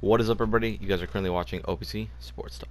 What is up, everybody? You guys are currently watching OPC Sports Talk.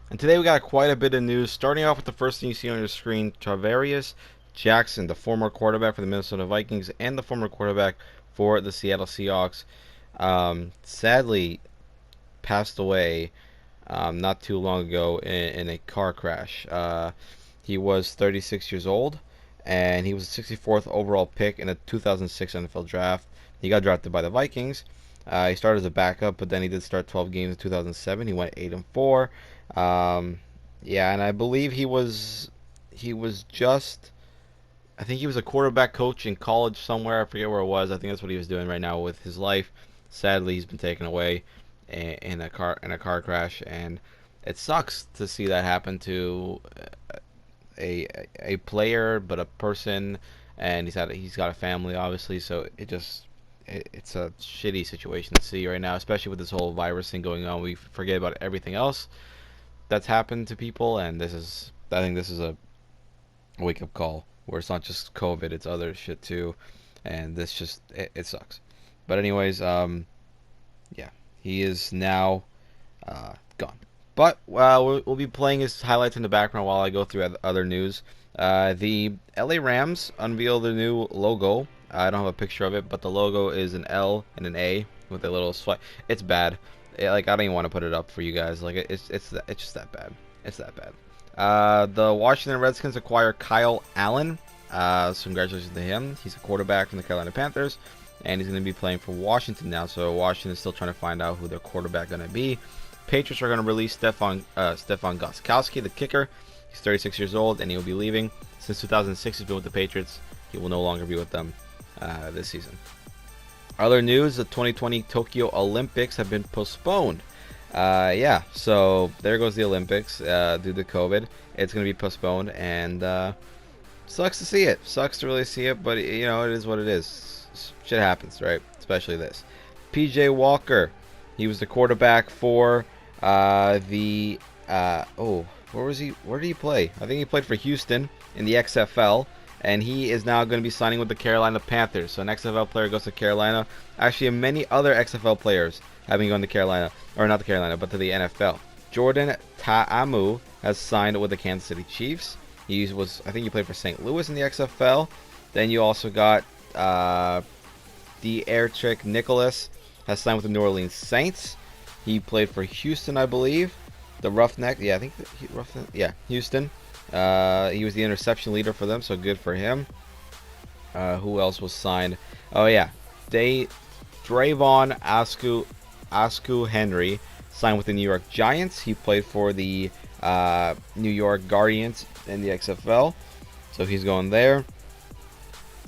And today we got quite a bit of news. Starting off with the first thing you see on your screen, Tarvarius Jackson, the former quarterback for the Minnesota Vikings and the former quarterback for the Seattle Seahawks, sadly passed away not too long ago in a car crash. He was 36 years old, and he was the 64th overall pick in a 2006 NFL draft. He got drafted by the Vikings. He started as a backup, but then he did start 12 games in 2007. He went 8-4. Yeah, and I believe he was just, I think he was a quarterback coach in college somewhere. I forget where it was. I think that's what he was doing right now with his life. Sadly, he's been taken away in a car crash, and it sucks to see that happen to a player, but a person, and he's got a family, obviously. So it's a shitty situation to see right now, especially with this whole virus thing going on. We forget about everything else that's happened to people, and I think this is a wake-up call where it's not just COVID, it's other shit too, and this just it sucks. But anyways, yeah, he is now gone. But we'll be playing his highlights in the background while I go through other news. The LA Rams unveiled the new logo. I don't have a picture of it, but the logo is an L and an A with a little swipe. It's bad. I don't even want to put it up for you guys. Like it's just that bad. It's that bad. The Washington Redskins acquire Kyle Allen. So congratulations to him. He's a quarterback from the Carolina Panthers, and he's going to be playing for Washington now. So Washington is still trying to find out who their quarterback going to be. Patriots are going to release Stefan Gronkowski, the kicker. He's 36 years old, and he'll be leaving. Since 2006, he's been with the Patriots. He will no longer be with them this season. Other news, the 2020 Tokyo Olympics have been postponed. Yeah, so there goes the Olympics due to COVID. It's going to be postponed, and sucks to see it. Sucks to really see it, but, you know, it is what it is. Shit happens, right? Especially this. PJ Walker, he was the quarterback for where was he? Where did he play? I think he played for Houston in the XFL. And he is now going to be signing with the Carolina Panthers. So an XFL player goes to Carolina. Actually, many other XFL players have been going to Carolina. Or not to Carolina, but to the NFL. Jordan Ta'amu has signed with the Kansas City Chiefs. I think he played for St. Louis in the XFL. Then you also got De'Aatrick Nicholas has signed with the New Orleans Saints. He played for Houston, I believe. The Roughneck. Yeah, I think Houston. He was the interception leader for them, so good for him. Who else was signed? Oh yeah, Drayvon Askew Henry signed with the New York Giants. He played for the New York Guardians in the XFL, so he's going there.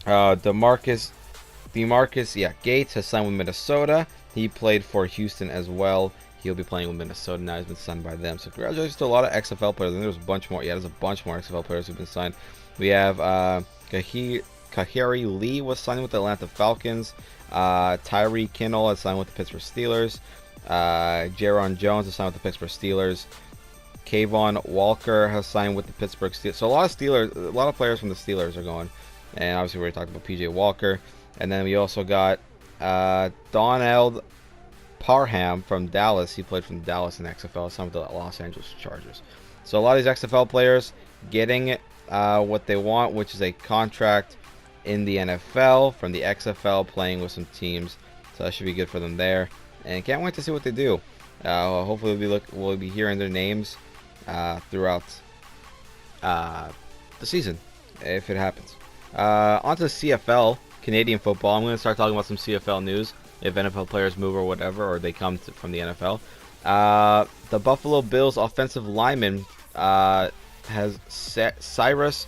Demarcus Gates has signed with Minnesota. He played for Houston as well. He'll be playing with Minnesota now. He's been signed by them. So congratulations to a lot of XFL players. I think there's a bunch more. Yeah, there's a bunch more XFL players who've been signed. We have Kahiri Lee was signed with the Atlanta Falcons. Tyree Kinnell has signed with the Pittsburgh Steelers. Jaron Jones has signed with the Pittsburgh Steelers. Kayvon Walker has signed with the Pittsburgh Steelers. So a lot of players from the Steelers are going. And obviously we already talked about PJ Walker. And then we also got Donald Parham from Dallas. He played from Dallas in XFL, some of the Los Angeles Chargers. So a lot of these XFL players getting what they want, which is a contract in the NFL from the XFL, playing with some teams. So that should be good for them there. And can't wait to see what they do. Hopefully we'll be hearing their names throughout the season, if it happens. On to the CFL, Canadian football. I'm going to start talking about some CFL news. If NFL players move or whatever, or they come from the NFL. The Buffalo Bills offensive lineman has Cyrus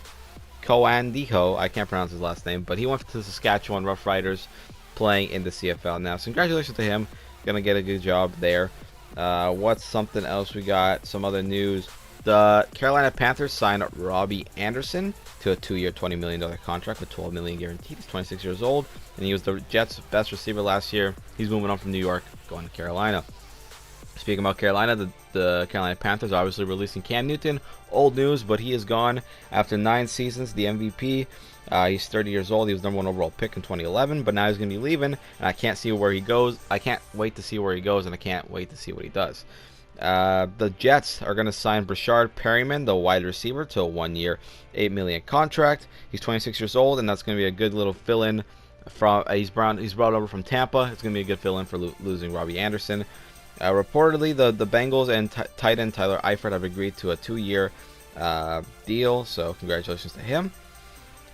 Coandijo. I can't pronounce his last name, but he went to the Saskatchewan Roughriders playing in the CFL now. So congratulations to him. Gonna get a good job there. What's something else we got? Some other news. The Carolina Panthers signed Robbie Anderson to a 2-year, $20 million contract with $12 million guaranteed. He's 26 years old, and he was the Jets' best receiver last year. He's moving on from New York, going to Carolina. Speaking about Carolina, the Carolina Panthers obviously releasing Cam Newton. Old news, but he is gone after 9 seasons, the MVP. He's 30 years old. He was #1 overall pick in 2011, but now he's going to be leaving, and I can't see where he goes. I can't wait to see where he goes, and I can't wait to see what he does. The Jets are going to sign Brashard Perryman, the wide receiver, to a 1-year, $8 million contract. He's 26 years old, and that's going to be a good little fill-in. He's brought over from Tampa. It's going to be a good fill-in for losing Robbie Anderson. Reportedly, the Bengals and tight end Tyler Eifert have agreed to a 2-year deal, so congratulations to him.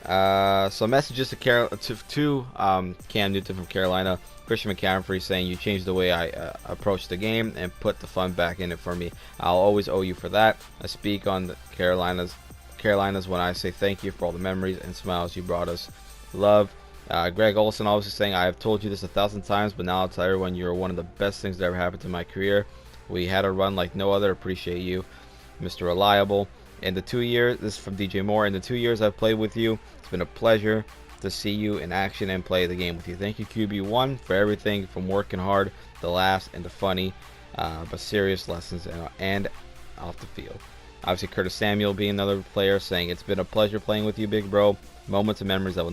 Some messages to Cam Newton from Carolina. Christian McCaffrey saying, "You changed the way I approach the game and put the fun back in it for me. I'll always owe you for that. I speak on the Carolinas when I say thank you for all the memories and smiles you brought us. Love." Greg Olson obviously saying, "I have told you this 1,000 times, but now I'll tell everyone you're one of the best things that ever happened to my career. We had a run like no other. Appreciate you, Mr. Reliable. In the 2 years," this is from DJ Moore, "in the 2 years I've played with you, it's been a pleasure to see you in action and play the game with you. Thank you, QB1, for everything from working hard, the laughs, and the funny, but serious lessons and off the field." Obviously, Curtis Samuel being another player saying, "It's been a pleasure playing with you, big bro. Moments of memories that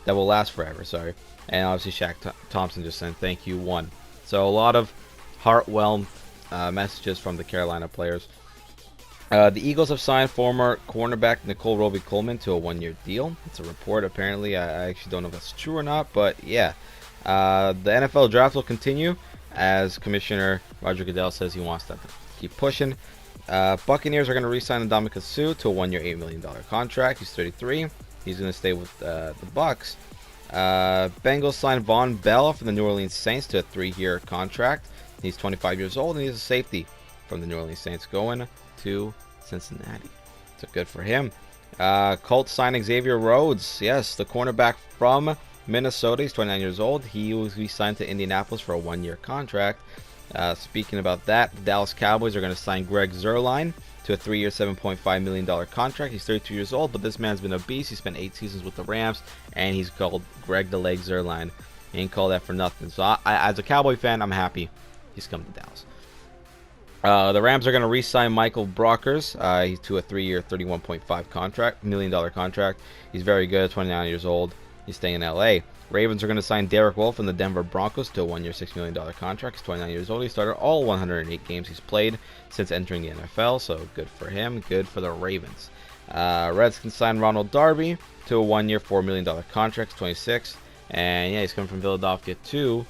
will last forever." Sorry. And obviously, Shaq Thompson just saying, "Thank you, one." So a lot of heartwarming messages from the Carolina players. The Eagles have signed former cornerback Nicole Roby-Coleman to a 1-year deal. It's a report, apparently. I actually don't know if that's true or not, but yeah. The NFL draft will continue, as Commissioner Roger Goodell says he wants that to keep pushing. Buccaneers are going to re-sign Ndamukong Suh to a 1-year, $8 million contract. He's 33. He's going to stay with the Bucs. Bengals signed Von Bell from the New Orleans Saints to a 3-year contract. He's 25 years old, and he's a safety from the New Orleans Saints, going to Cincinnati. So good for him. Colts signing Xavier Rhodes. Yes, the cornerback from Minnesota. He's 29 years old. He was signed to Indianapolis for a 1-year contract. Speaking about that, the Dallas Cowboys are going to sign Greg Zuerlein to a 3-year, $7.5 million contract. He's 32 years old, but this man's been a beast. He spent 8 seasons with the Rams, and he's called Greg the Leg Zuerlein. He ain't called that for nothing. So I, as a Cowboy fan, I'm happy he's come to Dallas. The Rams are going to re-sign Michael Brockers to a 3-year, $31.5 million contract. He's very good, 29 years old. He's staying in LA. Ravens are going to sign Derek Wolfe from the Denver Broncos to a 1-year, $6 million contract. He's 29 years old. He started all 108 games he's played since entering the NFL, so good for him. Good for the Ravens. Redskins signed Ronald Darby to a 1-year, $4 million contract. He's 26. And yeah, he's coming from Philadelphia to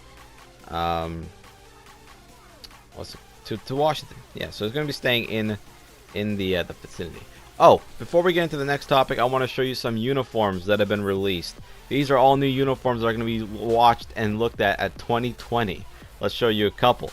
to Washington. Yeah, so he's going to be staying in the vicinity. Oh, before we get into the next topic, I want to show you some uniforms that have been released. These are all new uniforms that are going to be watched and looked at 2020. Let's show you a couple.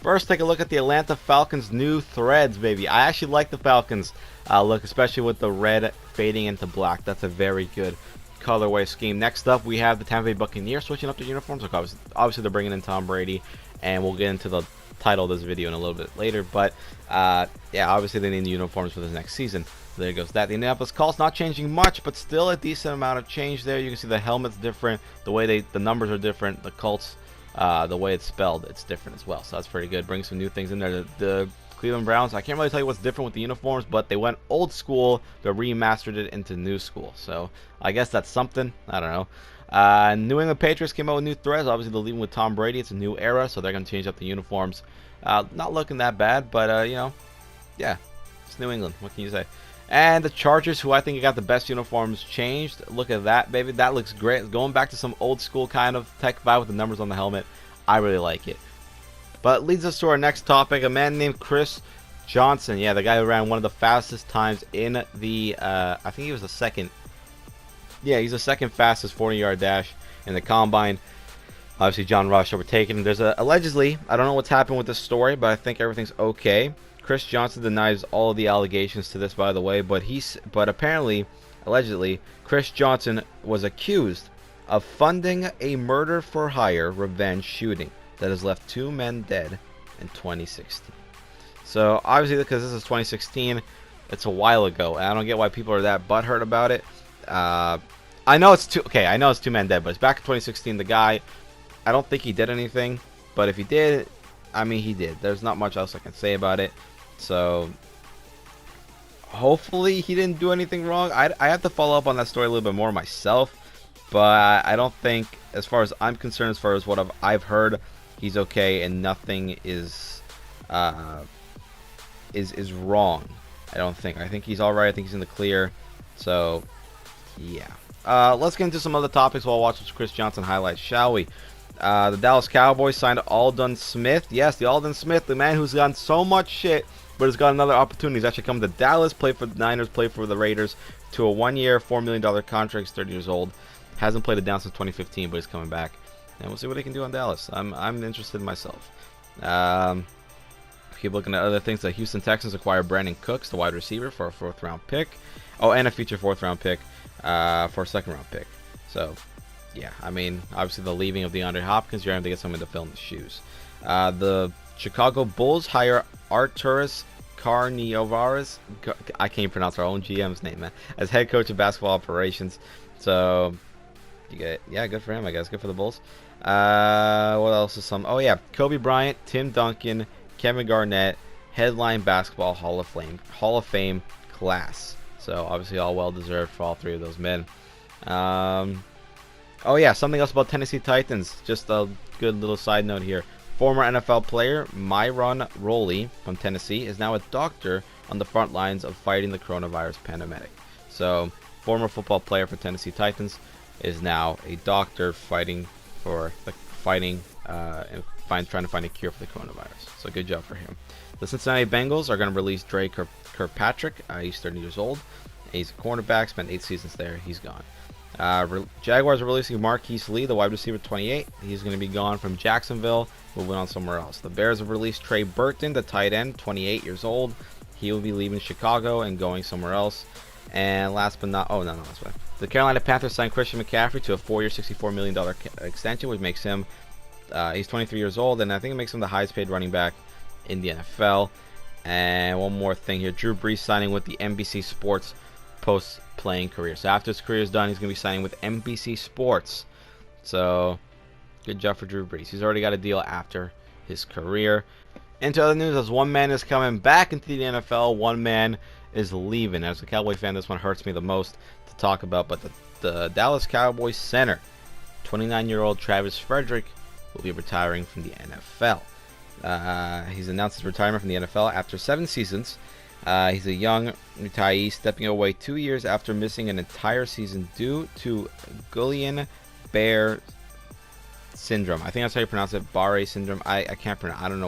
First, take a look at the Atlanta Falcons' new threads, baby. I actually like the Falcons look, especially with the red fading into black. That's a very good colorway scheme. Next up, we have the Tampa Bay Buccaneers switching up their uniforms. Like obviously, they're bringing in Tom Brady, and we'll get into the title of this video in a little bit later. But yeah, obviously they need the uniforms for this next season. So there goes that. The Indianapolis Colts not changing much, but still a decent amount of change there. You can see the helmet's different, the way the numbers are different. The Colts, the way it's spelled, it's different as well. So that's pretty good. Bring some new things in there. The Cleveland Browns, I can't really tell you what's different with the uniforms, but they went old school. They remastered it into new school. So I guess that's something. I don't know. New England Patriots came out with new threads. Obviously, they're leaving with Tom Brady. It's a new era, so they're going to change up the uniforms. Not looking that bad, but, you know, yeah, it's New England. What can you say? And the Chargers, who I think got the best uniforms changed. Look at that, baby. That looks great. Going back to some old school kind of tech vibe with the numbers on the helmet. I really like it. But leads us to our next topic. A man named Chris Johnson. Yeah, the guy who ran one of the fastest times in the, I think he was the second. Yeah, he's the second fastest 40-yard dash in the combine. Obviously, John Rush overtaken him. There's allegedly, I don't know what's happened with this story, but I think everything's okay. Chris Johnson denies all of the allegations to this, by the way, but apparently, allegedly, Chris Johnson was accused of funding a murder-for-hire revenge shooting that has left 2 men dead in 2016. So, obviously, because this is 2016, it's a while ago, and I don't get why people are that butthurt about it. I know it's 2 men dead, but it's back in 2016. The guy, I don't think he did anything, but if he did, I mean, he did. There's not much else I can say about it. So, hopefully he didn't do anything wrong. I have to follow up on that story a little bit more myself, but I don't think, as far as I'm concerned, as far as what I've heard, he's okay and nothing is wrong. I don't think. I think he's all right. I think he's in the clear. So, yeah. Let's get into some other topics while watching some Chris Johnson highlights, shall we? The Dallas Cowboys signed Aldon Smith. Yes, the Aldon Smith, the man who's gotten so much shit, but has got another opportunity. He's actually come to Dallas, played for the Niners, played for the Raiders, to a 1-year, $4 million contract. He's 30 years old. Hasn't played it down since 2015, but he's coming back. And we'll see what he can do on Dallas. I'm interested in myself. Keep looking at other things. The Houston Texans acquire Brandon Cooks, the wide receiver, for a 4th-round pick. Oh, and a future 4th-round pick for a 2nd-round pick. So, yeah, I mean, obviously the leaving of DeAndre Hopkins, you're going to get someone to fill in the shoes. The Chicago Bulls hire Arturas Carniovaras, I can't pronounce our own GM's name, man, as head coach of basketball operations. So, yeah, good for him, I guess. Good for the Bulls. What else is some? Oh, yeah, Kobe Bryant, Tim Duncan, Kevin Garnett, headline basketball Hall of Fame class. So, obviously all well-deserved for all 3 of those men. Oh, yeah, something else about Tennessee Titans. Just a good little side note here. Former NFL player Myron Rowley from Tennessee is now a doctor on the front lines of fighting the coronavirus pandemic. So, former football player for Tennessee Titans is now a doctor trying to find a cure for the coronavirus. So, good job for him. The Cincinnati Bengals are going to release Dre Kirkpatrick. He's 30 years old. He's a cornerback, spent 8 seasons there. He's gone. Jaguars are releasing Marquise Lee, the wide receiver, 28. He's going to be gone from Jacksonville, moving on somewhere else. The Bears have released Trey Burton, the tight end, 28 years old. He will be leaving Chicago and going somewhere else. And last but not, last one. The Carolina Panthers signed Christian McCaffrey to a 4-year, $64 million extension, which makes him, he's 23 years old, and I think it makes him the highest paid running back in the NFL. And one more thing here, Drew Brees signing with the NBC Sports post-playing career. So after his career is done, he's going to be signing with NBC Sports. So good job for Drew Brees. He's already got a deal after his career. Into other news, as one man is coming back into the NFL, one man is leaving. As a Cowboy fan, this one hurts me the most to talk about, but the Dallas Cowboys center, 29-year-old Travis Frederick, will be retiring from the NFL. He's announced his retirement from the NFL after 7 seasons. He's a young retiree stepping away 2 years after missing an entire season due to Guillain-Barré syndrome. I think that's how you pronounce it, Barré syndrome. I can't pronounce. I don't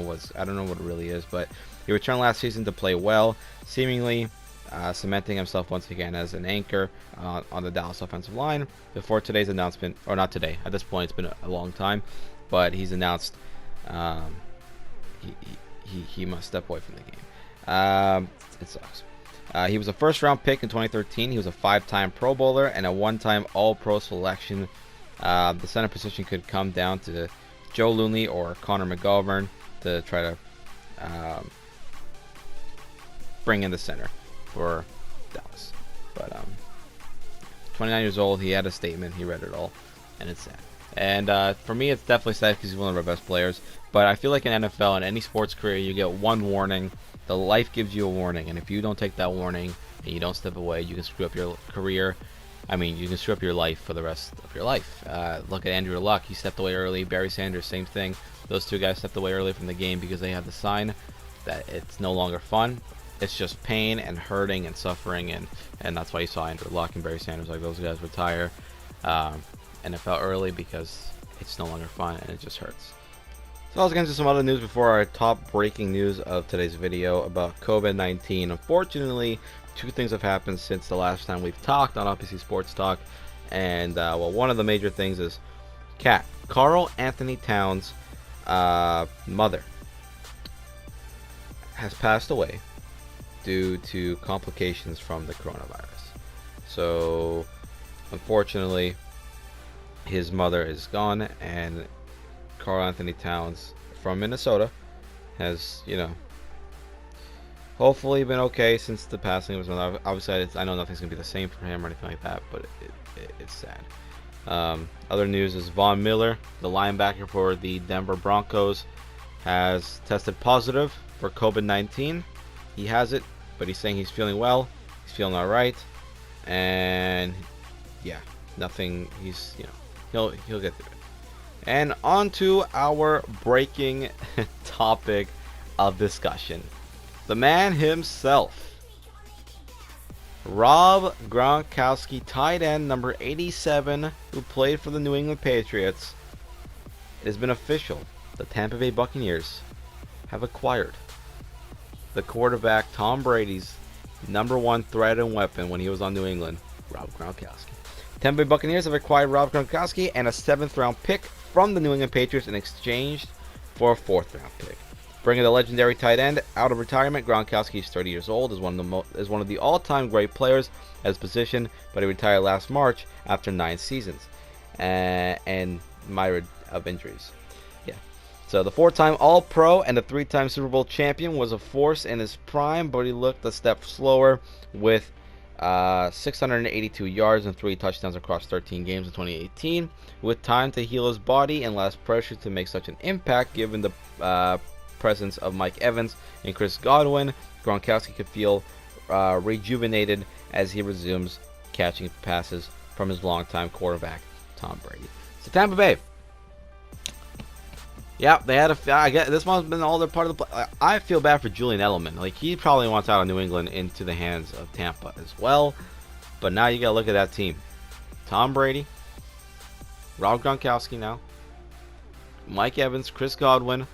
know what it really is, but he returned last season to play well, seemingly cementing himself once again as an anchor on the Dallas offensive line. Before today's announcement, or not today, at this point it's been a long time, but he's announced he must step away from the game. It sucks. He was a first-round pick in 2013. He was a 5-time Pro Bowler and a 1-time All-Pro selection. The center position could come down to Joe Looney or Connor McGovern to try to bring in the center for Dallas. But 29 years old, he had a statement. He read it all, and it's sad. And for me, it's definitely sad because he's one of our best players. But I feel like in NFL, in any sports career, you get one warning. The life gives you a warning, and if you don't take that warning and you don't step away, you can screw up your career. I mean, you can screw up your life for the rest of your life. Look at Andrew Luck. He stepped away early. Barry Sanders, same thing. Those two guys stepped away early from the game because they had the sign that it's no longer fun. it's just pain and hurting and suffering, and that's why you saw Andrew Luck and Barry Sanders, like those guys, retire NFL early because it's no longer fun and it just hurts. So let's get into some other news before our top breaking news of today's video about COVID-19. Unfortunately, two things have happened since the last time we've talked on OPC Sports Talk, and well, one of the major things is Carl Anthony Towns' mother has passed away due to complications from the coronavirus. So unfortunately, his mother is gone, and Carl Anthony Towns from Minnesota has, hopefully been okay since the passing of his mother. Obviously, I know nothing's going to be the same for him or anything like that, but it's sad. Other news is Von Miller, the linebacker for the Denver Broncos, has tested positive for COVID-19. He has it, but he's saying he's feeling well. He's feeling all right, and yeah, nothing. He'll get through it. And on to our breaking topic of discussion. The man himself, Rob Gronkowski, tight end number 87, who played for the New England Patriots. It has been official. The Tampa Bay Buccaneers have acquired the quarterback Tom Brady's #1 threat and weapon when he was on New England, Rob Gronkowski. Tampa Bay Buccaneers have acquired Rob Gronkowski and a 7th round pick from the New England Patriots in exchange for a 4th round pick. Bringing the legendary tight end out of retirement, Gronkowski is 30 years old, is one of the all-time great players at his position, but he retired last March after 9 seasons and mired of injuries. Yeah. So the 4-time All-Pro and the 3-time Super Bowl champion was a force in his prime, but he looked a step slower with 682 yards and 3 touchdowns across 13 games in 2018. With time to heal his body and less pressure to make such an impact, given the presence of Mike Evans and Chris Godwin, Gronkowski could feel rejuvenated as he resumes catching passes from his longtime quarterback, Tom Brady. So Tampa Bay. Yeah, they had I guess this must have been all their part of the play. I feel bad for Julian Edelman. Like, he probably wants out of New England into the hands of Tampa as well. But now you got to look at that team. Tom Brady, Rob Gronkowski now, Mike Evans, Chris Godwin,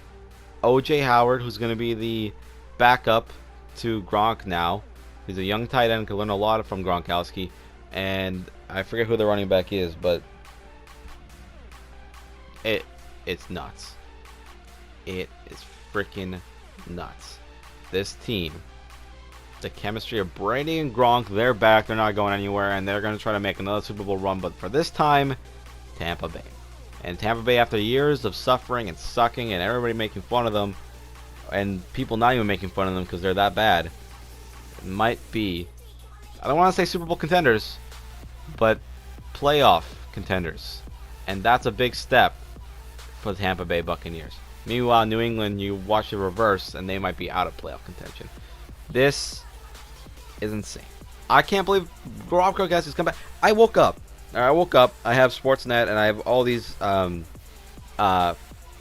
O.J. Howard, who's going to be the backup to Gronk now. He's a young tight end, can learn a lot from Gronkowski. And I forget who the running back is, but it's nuts. It is freaking nuts. This team, the chemistry of Brady and Gronk, they're back. They're not going anywhere, and they're going to try to make another Super Bowl run. But for this time, Tampa Bay. And Tampa Bay, after years of suffering and sucking and everybody making fun of them, and people not even making fun of them because they're that bad, might be, I don't want to say Super Bowl contenders, but playoff contenders. And that's a big step for the Tampa Bay Buccaneers. Meanwhile, New England, you watch the reverse, and they might be out of playoff contention. This is insane. I can't believe Rob Gronkowski's come back. I woke up. I have Sportsnet, and I have all these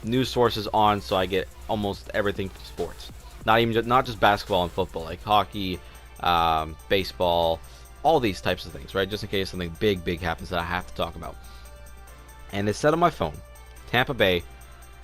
news sources on, so I get almost everything from sports. Not just basketball and football, like hockey, baseball, all these types of things, right? Just in case something big happens that I have to talk about. And it said on my phone, Tampa Bay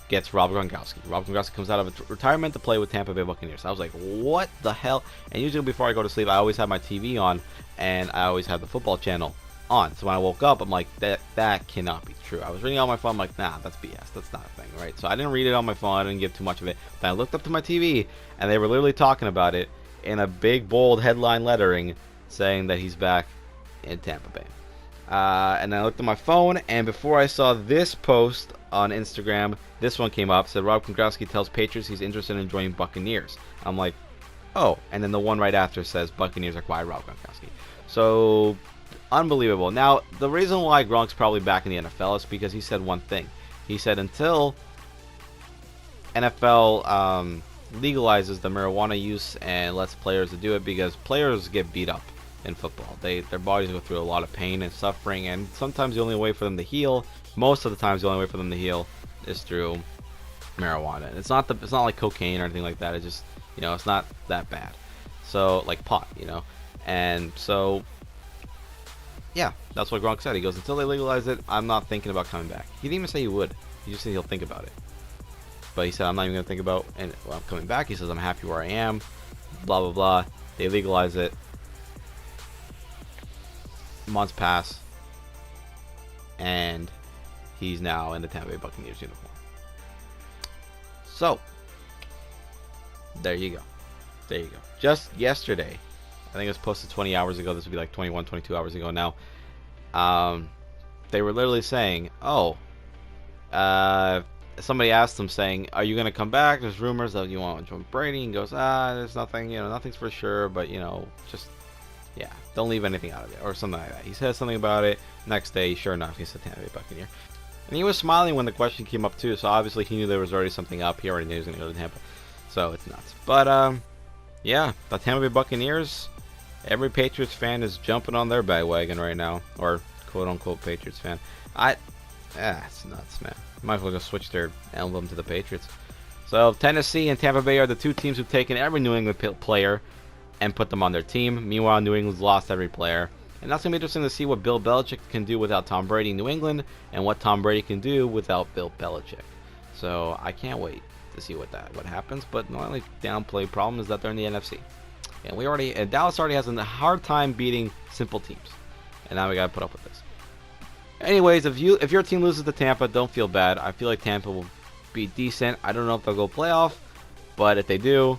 gets Rob Gronkowski. Rob Gronkowski comes out of retirement to play with Tampa Bay Buccaneers. I was like, what the hell? And usually before I go to sleep, I always have my TV on, and I always have the football channel on. So when I woke up, I'm like, that cannot be true. I was reading it on my phone. I'm like, nah, that's BS. That's not a thing, right? So I didn't read it on my phone. I didn't give too much of it. Then I looked up to my TV, and they were literally talking about it in a big, bold headline lettering saying that he's back in Tampa Bay. And then I looked at my phone, and before I saw this post on Instagram, this one came up. Said Rob Gronkowski tells Patriots he's interested in joining Buccaneers. I'm like, oh. And then the one right after says Buccaneers acquire Rob Gronkowski. So unbelievable. Now, the reason why Gronk's probably back in the NFL is because he said one thing. He said until NFL legalizes the marijuana use and lets players to do it, because players get beat up in football. Their bodies go through a lot of pain and suffering, and sometimes the only way for them to heal, most of the times the only way for them to heal, is through marijuana. It's not like cocaine or anything like that. It's just, it's not that bad. So, like pot, you know. And so, yeah, that's what Gronk said. He goes, until they legalize it, I'm not thinking about coming back. He didn't even say he would. He just said he'll think about it. But he said, I'm not even going to think about I'm coming back. He says, I'm happy where I am. Blah, blah, blah. They legalize it. Months pass. And he's now in the Tampa Bay Buccaneers uniform. So, there you go. There you go. Just yesterday, I think it was posted 20 hours ago. This would be like 21, 22 hours ago now. They were literally saying, oh, somebody asked him saying, are you going to come back? There's rumors that you want to join Brady. And he goes, there's nothing, nothing's for sure, but, just, yeah, don't leave anything out of it, or something like that. He says something about it. Next day, sure enough, he's a Tampa Bay Buccaneer. And he was smiling when the question came up, too, so obviously he knew there was already something up. He already knew he was going to go to Tampa. So, it's nuts. But, yeah, the Tampa Bay Buccaneers, every Patriots fan is jumping on their bandwagon right now, or quote-unquote Patriots fan. It's nuts, man. Might as well just switch their emblem to the Patriots. So, Tennessee and Tampa Bay are the two teams who've taken every New England player and put them on their team. Meanwhile, New England's lost every player. And that's going to be interesting to see what Bill Belichick can do without Tom Brady in New England, and what Tom Brady can do without Bill Belichick. So, I can't wait to see what happens. But the only downplay problem is that they're in the NFC. And Dallas already has a hard time beating simple teams. And now we got to put up with this. Anyways, if your team loses to Tampa, don't feel bad. I feel like Tampa will be decent. I don't know if they'll go playoff, but if they do,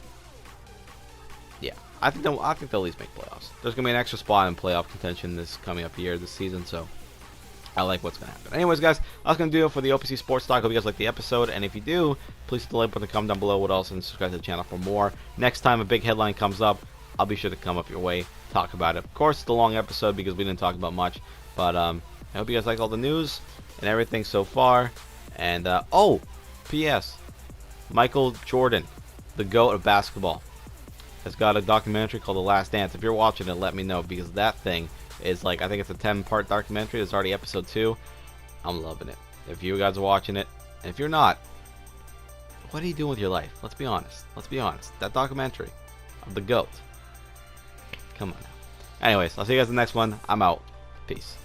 yeah, I think they'll at least make playoffs. There's gonna be an extra spot in playoff contention this season, so I like what's gonna happen. Anyways, guys, that's gonna do it for the OPC Sports Talk. Hope you guys like the episode, and if you do, please hit the like button, comment down below what else, and subscribe to the channel for more. Next time a big headline comes up, I'll be sure to come up your way, talk about it. Of course, it's a long episode because we didn't talk about much, but I hope you guys like all the news and everything so far. And, oh, P.S. Michael Jordan, the GOAT of basketball, has got a documentary called The Last Dance. If you're watching it, let me know, because that thing is like, I think it's a 10-part documentary. It's already episode 2. I'm loving it. If you guys are watching it, and if you're not, what are you doing with your life? Let's be honest. Let's be honest. That documentary of the GOAT. Come on now. Anyways, I'll see you guys in the next one. I'm out. Peace.